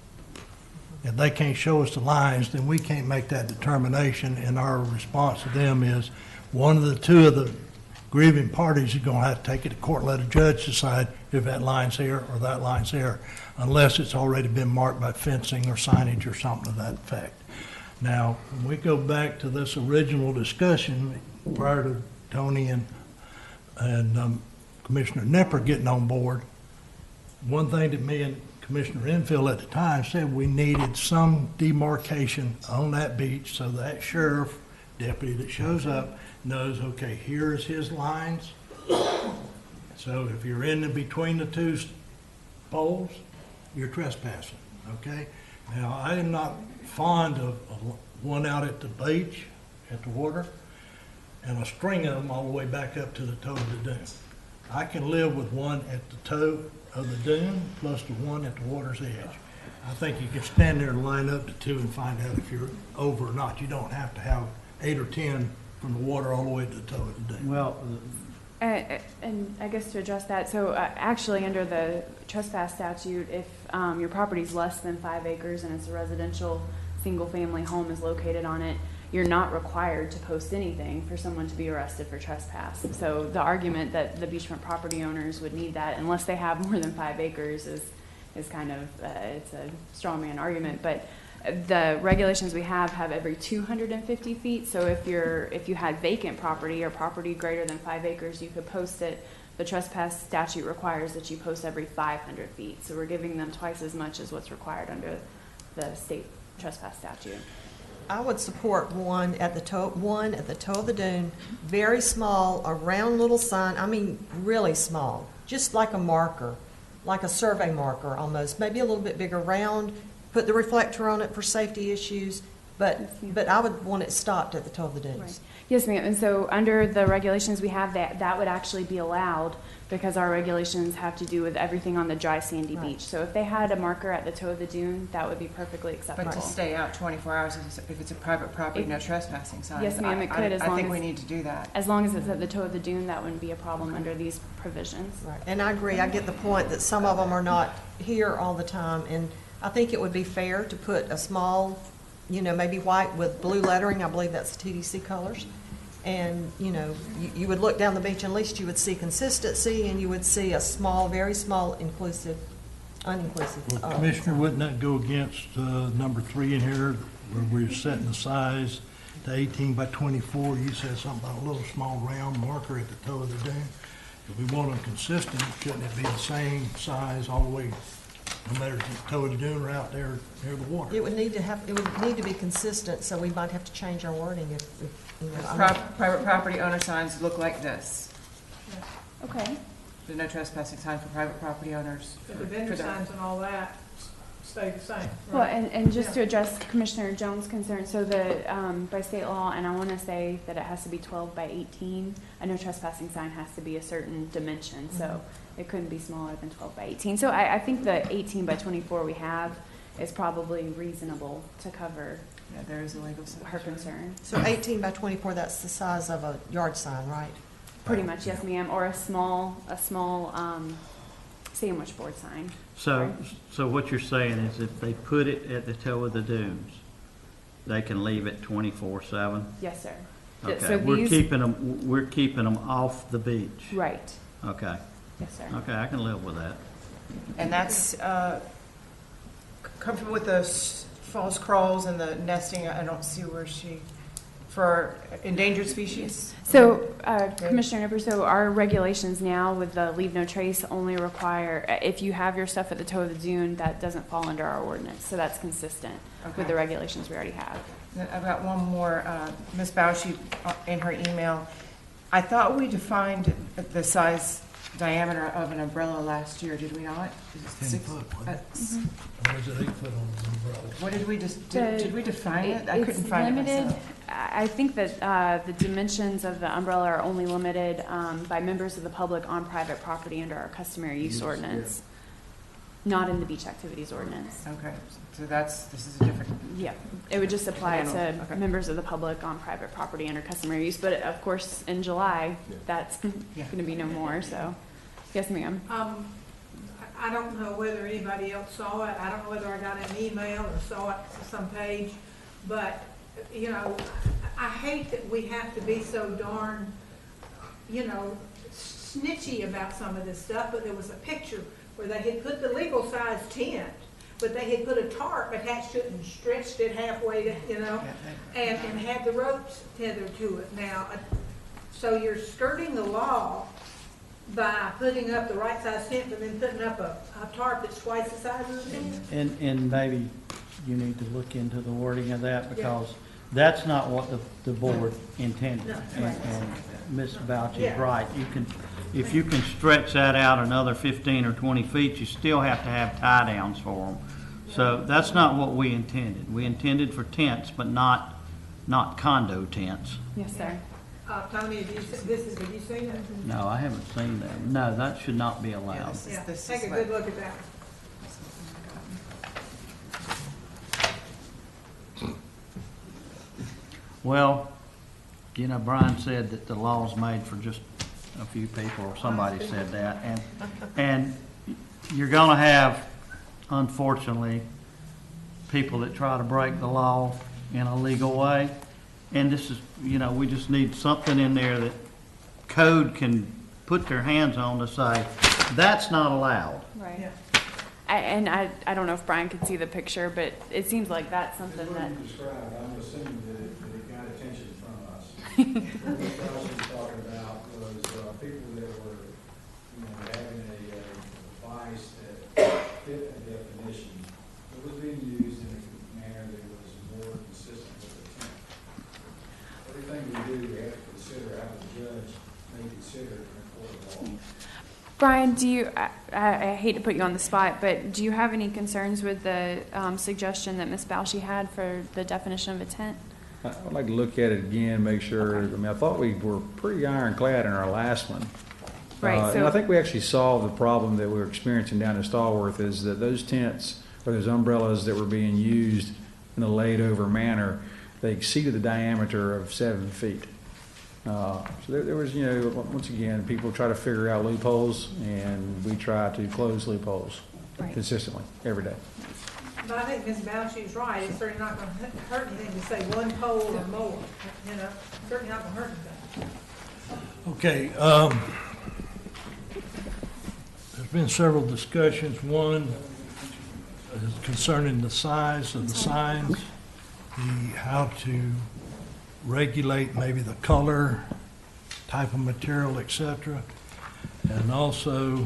If they can't show us the lines, then we can't make that determination, and our response to them is, one of the two of the grieving parties is gonna have to take it to court, let a judge decide if that line's here or that line's here, unless it's already been marked by fencing or signage or something to that effect. Now, when we go back to this original discussion prior to Tony and Commissioner Nipper getting on board, one thing that me and Commissioner Enfield at the time said we needed some demarcation on that beach so that sheriff deputy that shows up knows, okay, here's his lines. So if you're in between the two poles, you're trespassing, okay? Now, I am not fond of one out at the beach, at the water, and a string of them all the way back up to the toe of the dune. I can live with one at the toe of the dune plus the one at the water's edge. I think you can stand there and line up the two and find out if you're over or not. You don't have to have 8 or 10 from the water all the way to the toe of the dune. Well, And I guess to address that, so actually under the trespass statute, if your property's less than 5 acres and it's a residential single-family home is located on it, you're not required to post anything for someone to be arrested for trespass. So the argument that the beachfront property owners would need that unless they have more than 5 acres is kind of, it's a straw man argument. But the regulations we have every 250 feet. So if you had vacant property or property greater than 5 acres, you could post it. The trespass statute requires that you post every 500 feet. So we're giving them twice as much as what's required under the state trespass statute. I would support one at the toe of the dune, very small, a round little sign, I mean, really small, just like a marker, like a survey marker almost, maybe a little bit bigger, round, put the reflector on it for safety issues, but I would want it stopped at the toe of the dunes. Right. Yes, ma'am. And so under the regulations we have, that would actually be allowed because our regulations have to do with everything on the dry sandy beach. So if they had a marker at the toe of the dune, that would be perfectly acceptable. But to stay out 24 hours if it's a private property, It- no trespassing signs. Yes, ma'am, it could, as I long think as- we need to do that. As long as it's at the toe of the dune, that wouldn't be a problem under these provisions. Right. And I agree, I get the point that some of them are not here all the time, and I think it would be fair to put a small, maybe white with blue lettering, I believe that's the TDC colors. And, you would look down the beach, and at least you would see consistency, and you would see a small, very small uninclusive. Well, Commissioner, wouldn't that go against number 3 in here, where we're setting the size to 18 by 24? You said something about a little small round marker at the toe of the dune. If we want them consistent, shouldn't it be the same size all the way, no matter if it's the toe of the dune or out there near the water? It would need to be consistent, so we might have to change our wording if Private property owner signs look like this. Okay. The no trespassing sign for private property owners. But the vendor for their- signs and all that stay the same, Well, right? and just to address Commissioner Jones' concern, so by state law, and I want to say that it has to be 12 by 18, a no trespassing sign has to be a certain dimension, so it couldn't be smaller than 12 by 18. So I think the 18 by 24 we have is probably reasonable to cover Yeah, there is a legal her concern. So 18 by 24, that's the size of a yard sign, right? Pretty much, yes, ma'am, or a small sandwich board sign. So what you're saying is if they put it at the toe of the dunes, they can leave it 24/7? Yes, sir. Okay, So we're these- keeping them off the beach? Right, Okay, yes, sir. okay, I can live with that. And that's comfortable with the false crawls and the nesting. I don't see where for endangered species? So, Commissioner Nipper, so our regulations now with the leave no trace only require, if you have your stuff at the toe of the dune, that doesn't fall under our ordinance. So that's consistent with Okay. the regulations we already have. I've got one more. Ms. Bausch, in her email, I thought we defined the size diameter of an umbrella last year, did we not? Is it 10 six- foot, wasn't uh, Or is it 8 foot on the umbrella? What did we did we define it? I couldn't It's find it limited. myself. I think that the dimensions of the umbrella are only limited by members of the public on private property under our customary use ordinance, not in the beach activities ordinance. Okay, so this is a different, Yeah, it would just apply to Okay. members of the public on private property under customary use, but of course, in July, that's Yeah. gonna be no more, so, yes, ma'am. I don't know whether anybody else saw it, I don't know whether I got an email or saw it on some page, but, I hate that we have to be so darn, snitchy about some of this stuff, but there was a picture where they had put the legal size tent, but they had put a tarp attached to it and stretched it halfway to, and had the ropes tethered to it. Now, so you're skirting the law by putting up the right size tent, but then putting up a tarp that's twice the size of the tent? And maybe you need to look into the wording of that, because that's not what the board intended. No. And Ms. Bouch is Yeah. right. If you can stretch that out another 15 or 20 feet, you still have to have tie downs for them. So that's not what we intended. We intended for tents, but not condo tents. Yes, sir. Tony, have you seen it? No, I haven't seen that. No, that should not be allowed. Yeah, This take is a what- good look at that. Well, Brian said that the law's made for just a few people, or somebody said that, and you're gonna have, unfortunately, people that try to break the law in a legal way, and this is, we just need something in there that code can put their hands on to say, that's not allowed. Right. Yeah. I don't know if Brian could see the picture, but it seems like that's something that, described, I'm assuming that it got attention from us. What I was talking about was people that were, having a device that fit a definition that was being used in a manner that was more consistent with the tent. Everything we do, we have to consider how the judge may consider it in a court of law. Brian, do you, I hate to put you on the spot, but do you have any concerns with the suggestion that Ms. Balshi had for the definition of a tent? I'd like to look at it again, make sure, I thought we were pretty ironclad in our last one. Right, And so- I think we actually solved the problem that we were experiencing down in Stallworth, is that those tents or those umbrellas that were being used in a laid-over manner, they exceeded the diameter of 7 feet. So there was, once again, people try to figure out loopholes, and we try to close loopholes Right. consistently, every day. But I think Ms. Bowshy's right, it's certainly not gonna hurt anything to say one pole or more, certainly not gonna hurt anything. Okay, there's been several discussions. One is concerning the size of the signs, how to regulate maybe the color, type of material, etc. And also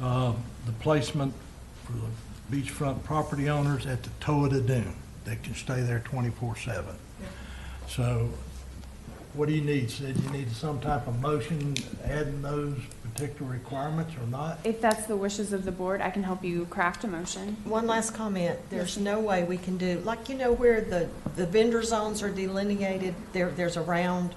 the placement for the beachfront property owners at the toe of the dune. They can stay there 24/7. So what do you need, Sid? You need some type of motion adding those particular requirements or not? If that's the wishes of the board, I can help you craft a motion. One last comment, there's no way we can do, like, where the vendor zones are delineated, there's a round,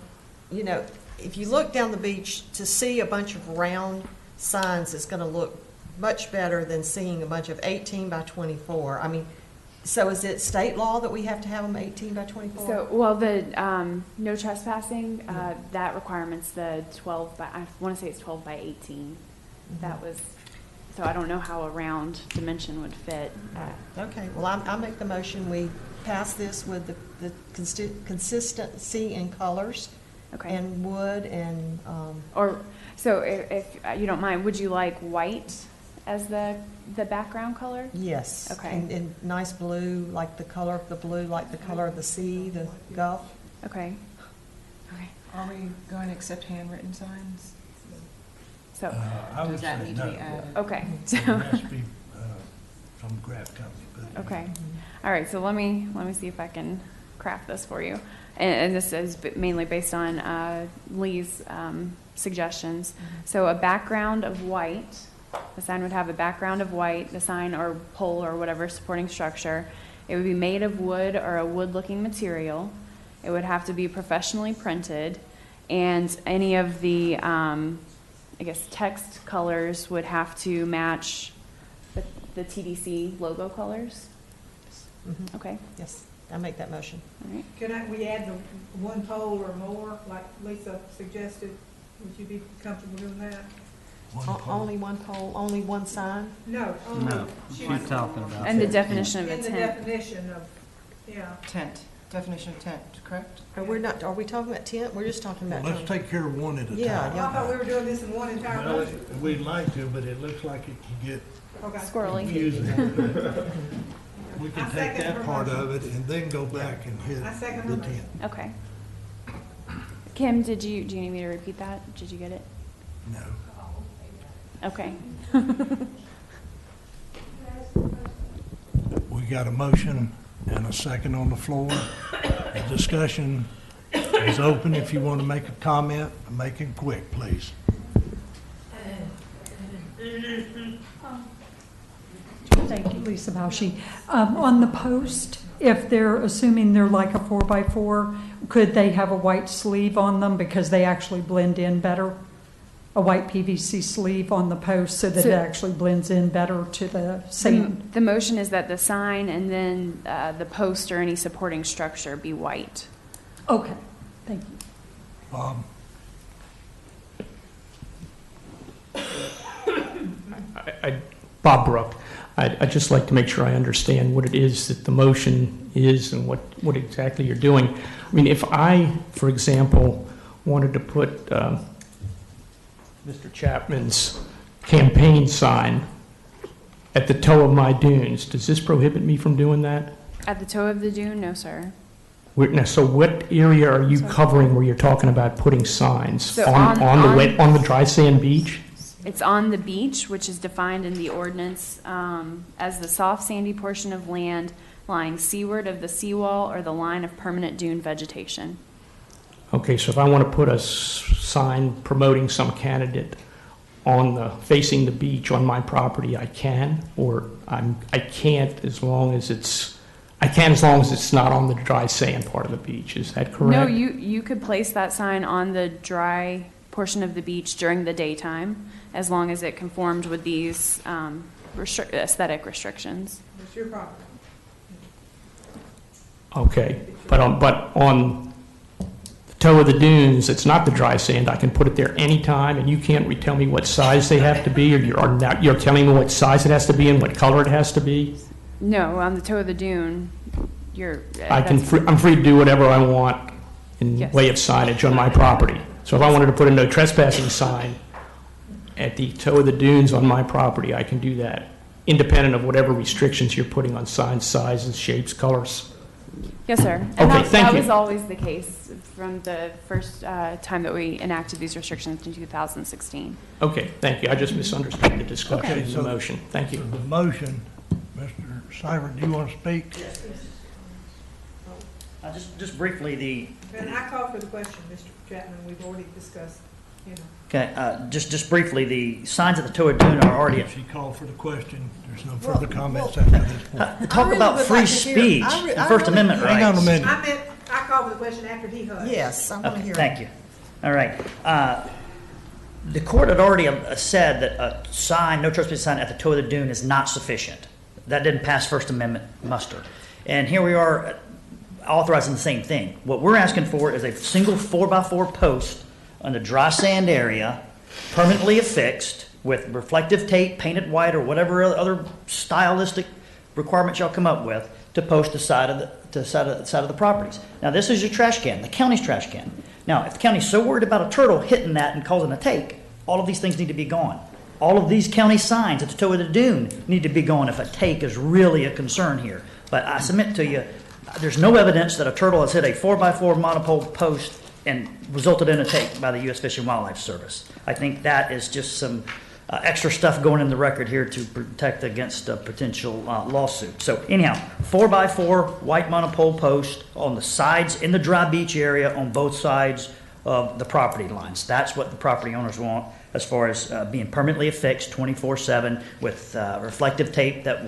if you look down the beach, to see a bunch of round signs is gonna look much better than seeing a bunch of 18 by 24. I mean, so is it state law that we have to have them 18 by 24? So, well, the no trespassing, that requirement's the 12 by, I want to say it's 12 by 18. That was, so I don't know how a round dimension would fit. Okay, well, I make the motion, we pass this with the consistency in colors. Okay. And wood and, Or, so if you don't mind, would you like white as the background color? yes. Okay. And nice blue, like the color of the blue, like the color of the sea, the Gulf. Okay. Okay. Are we going to accept handwritten signs? So, I would Does that say need to no. be added? okay. It has to be some craft company. But Okay. All right, so let me see if I can craft this for you. And this is mainly based on Lee's suggestions. So a background of white, the sign would have a background of white, the sign or pole or whatever supporting structure. It would be made of wood or a wood-looking material. It would have to be professionally printed, and any of the, text colors would have to match the TDC logo colors. Mhm. Okay, Yes, I make that motion. all right. Can we add the one pole or more, like Lisa suggested? Would you be comfortable doing that? Only one pole, only one sign? No, only. No, she's talking about. And the definition of a In the tent. definition of, Tent, definition of tent, correct? Are we talking about tent? We're just talking about. let's take care of one at a time. Yeah, I thought we were doing this in one entire Well, motion. we'd like to, but it looks like it can get Okay. Squirrely. confusing. We can I take second that her part motion. of it and then go back and hit I second the her motion. tent. Okay. Kim, do you need me to repeat that? Did you get it? No. Okay. We got a motion and a second on the floor. The discussion is open. If you want to make a comment, make it quick, please. Thank you, Lisa Bauschy. On the post, if they're assuming they're like a 4x4, could they have a white sleeve on them because they actually blend in better? A white PVC sleeve on the post so that So- it actually blends in better to the sand? The motion is that the sign and then the post or any supporting structure be white. Okay, thank you. Bob? Bob Brook. I'd just like to make sure I understand what it is that the motion is and what exactly you're doing. I mean, if I, for example, wanted to put Mr. Chapman's campaign sign at the toe of my dunes, does this prohibit me from doing that? At the toe of the dune? No, sir. Now, so what area are you covering where you're talking about putting signs? So on the dry sand beach? It's on the beach, which is defined in the ordinance as the soft sandy portion of land lying seaward of the seawall or the line of permanent dune vegetation. Okay, so if I want to put a sign promoting some candidate facing the beach on my property, I can, or I can't as long as it's not on the dry sand part of the beach. Is that correct? No, you could place that sign on the dry portion of the beach during the daytime, as long as it conformed with these aesthetic restrictions. It's your property. Okay, but on the toe of the dunes, it's not the dry sand. I can put it there anytime, and you can't tell me what size they have to be, or you're telling me what size it has to be and what color it has to be? No, on the toe of the dune, I'm free to do whatever I want in Yes. way of signage on my property. So if I wanted to put a no trespassing sign at the toe of the dunes on my property, I can do that, independent of whatever restrictions you're putting on signs, sizes, shapes, colors. Yes, sir. Okay, And thank that you. was always the case from the first time that we enacted these restrictions in 2016. Okay, thank you. I just misunderstood the discussion Okay, and the so- motion. Thank you. The motion, Mr. Seibert, do you want to speak? Just briefly, And I call for the question, Mr. Chapman, we've already discussed, just briefly, the signs at the toe of dune are already, She called for the question. There's no further comments after this point. talk about free speech and First Amendment rights. Hang on a minute. I called for the question after he heard. Yes, I want to Okay, hear. thank you. All right. The court had already said that a sign, no trespassing sign at the toe of the dune is not sufficient. That didn't pass First Amendment muster. And here we are authorizing the same thing. What we're asking for is a single 4x4 post on the dry sand area, permanently affixed with reflective tape, painted white, or whatever other stylistic requirements y'all come up with to post the side of the properties. Now, this is your trash can, the county's trash can. Now, if the county's so worried about a turtle hitting that and causing a take, all of these things need to be gone. All of these county signs at the toe of the dune need to be gone if a take is really a concern here. But I submit to you, there's no evidence that a turtle has hit a 4x4 monopole post and resulted in a take by the U.S. Fish and Wildlife Service. I think that is just some extra stuff going in the record here to protect against a potential lawsuit. So anyhow, 4x4 white monopole post on the sides in the dry beach area on both sides of the property lines. That's what the property owners want as far as being permanently affixed 24/7 with reflective tape that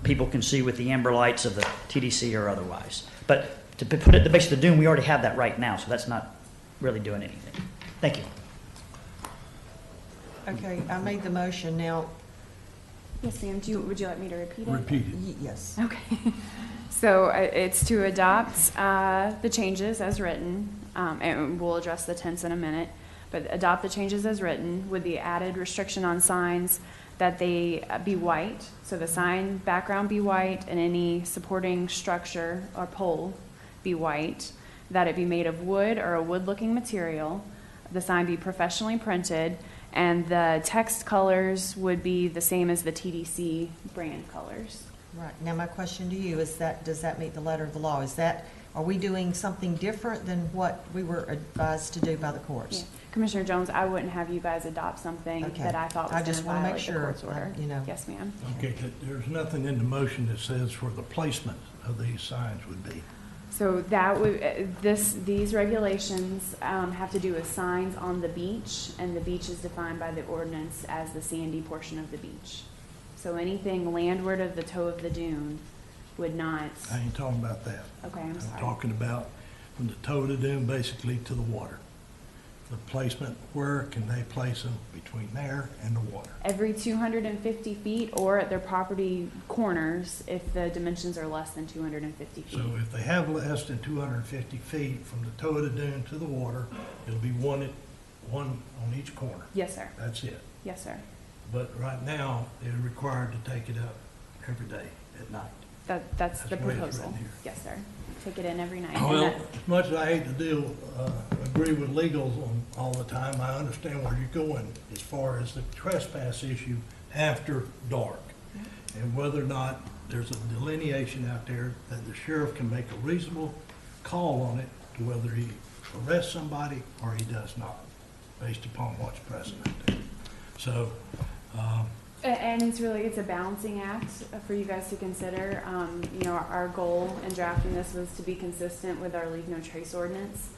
people can see with the amber lights of the TDC or otherwise. But to put it at the base of the dune, we already have that right now, so that's not really doing anything. Thank you. Okay, I made the motion now. Yes, ma'am. Would you like me to repeat it? Repeat it. Yes. Okay. So it's to adopt the changes as written, and we'll address the tense in a minute, but adopt the changes as written with the added restriction on signs that they be white, so the sign background be white and any supporting structure or pole be white, that it be made of wood or a wood-looking material, the sign be professionally printed, and the text colors would be the same as the TDC brand colors. Right. Now, my question to you is does that meet the letter of the law? Are we doing something different than what we were advised to do by the courts? Yeah. Commissioner Jones, I wouldn't have you guys adopt something Okay. that I thought I was going just to wanna make violate the sure, court's order. Yes, ma'am. Okay, there's nothing in the motion that says where the placement of these signs would be. So that would, these regulations have to do with signs on the beach, and the beach is defined by the ordinance as the sandy portion of the beach. So anything landward of the toe of the dune would not, I ain't talking about that. okay, I'm I'm sorry. talking about from the toe of the dune basically to the water. The placement, where can they place them between there and the water? Every 250 feet or at their property corners if the dimensions are less than 250 feet. So if they have less than 250 feet from the toe of the dune to the water, it'll be one on each corner. Yes, sir. That's it. Yes, sir. But right now, they're required to take it up every day at night. That's the the way it's proposal. written here. Yes, sir. Take it in every night. And Well, that- as much as I hate to agree with legals on all the time, I understand where you're going as far as the trespass issue after dark. And whether or not there's a delineation out there that the sheriff can make a reasonable call on it to whether he arrests somebody or he does not, based upon what's present out there. So, And it's a balancing act for you guys to consider. Our goal in drafting this was to be consistent with our leave no trace ordinance.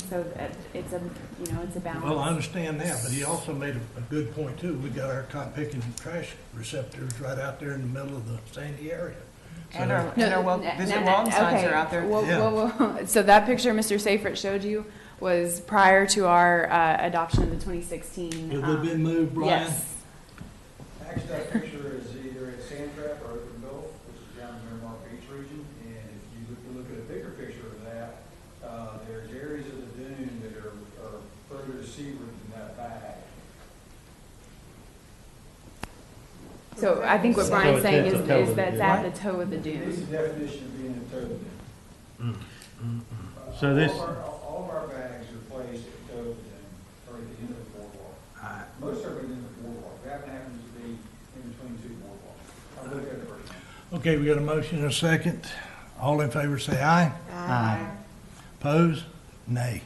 So it's a balance. well, I understand that, but he also made a good point too. We got our cotton picking trash receptors right out there in the middle of the sandy area. And our visit lawn signs are out there. Whoa. So that picture Mr. Seifert showed you was prior to our adoption of the 2016. Has it been moved, Brian? Yes. Actually, that picture is either at Sand Trap or Open Gulf, which is down in the Miramar Beach region. And if you look at a bigger picture of that, there's areas of the dune that are further seaward than that bag. So I think what So Brian's it's saying at the is toe of the that's dune. at the toe of the This dune. is the definition of being a toe of the dune. So this- All of our bags are placed at the toe of the dune, or at the end of the boardwalk. Most are within the boardwalk. That happens to be in between two boardwalks. I'll look at it first. Okay, we got a motion and a second. All in favor say aye. Aye. Opposed? Nay.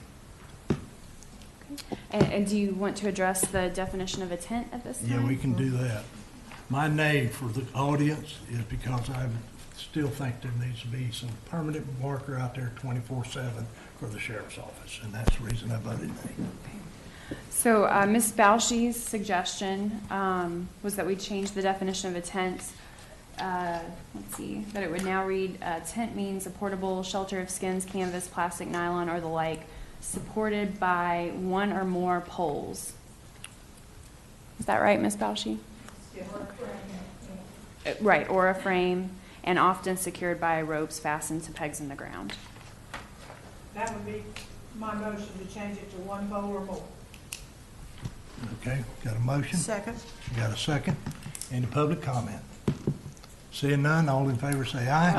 And do you want to address the definition of a tent at this time? Yeah, we can do that. My nay for the audience is because I still think there needs to be some permanent marker out there 24/7 for the sheriff's office, and that's the reason I voted nay. So Ms. Bauschi's suggestion was that we change the definition of a tent. Let's see, that it would now read, tent means a portable shelter of skins, canvas, plastic, nylon, or the like, supported by one or more poles. Is that right, Ms. Bauschi? Right, or a frame, and often secured by ropes fastened to pegs in the ground. That would be my motion to change it to one pole or more. Okay, got a motion? Second. Got a second? Any public comment? Seeing none, all in favor say aye.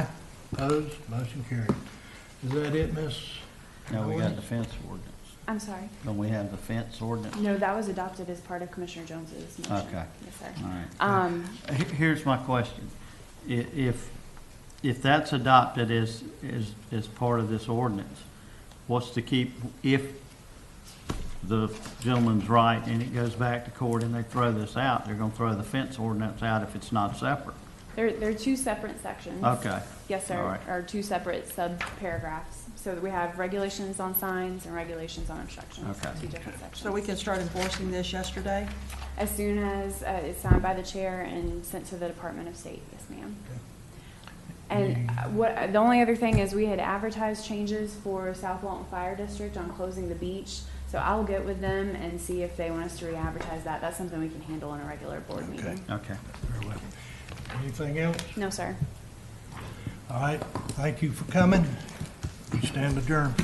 Aye. Opposed? Motion carried. Is that it, Miss? No, we got the fence ordinance. I'm sorry. Don't we have the fence ordinance? No, that was adopted as part of Commissioner Jones's motion. Okay. Yes, sir. All right. Here's my question. If that's adopted as part of this ordinance, what's to keep, if the gentleman's right and it goes back to court and they throw this out, they're gonna throw the fence ordinance out if it's not separate? They're two separate sections. Okay. Yes, sir, All right. or two separate sub-paragraphs. So that we have regulations on signs and regulations on obstructions. Okay. Two different sections. So we can start enforcing this yesterday? As soon as it's signed by the chair and sent to the Department of State, yes, ma'am. And the only other thing is we had advertised changes for South Walton Fire District on closing the beach. So I'll get with them and see if they want us to re-advertise that. That's something we can handle in a regular board meeting. Okay. Very well. Anything else? No, sir. All right, thank you for coming. We stand adjourned.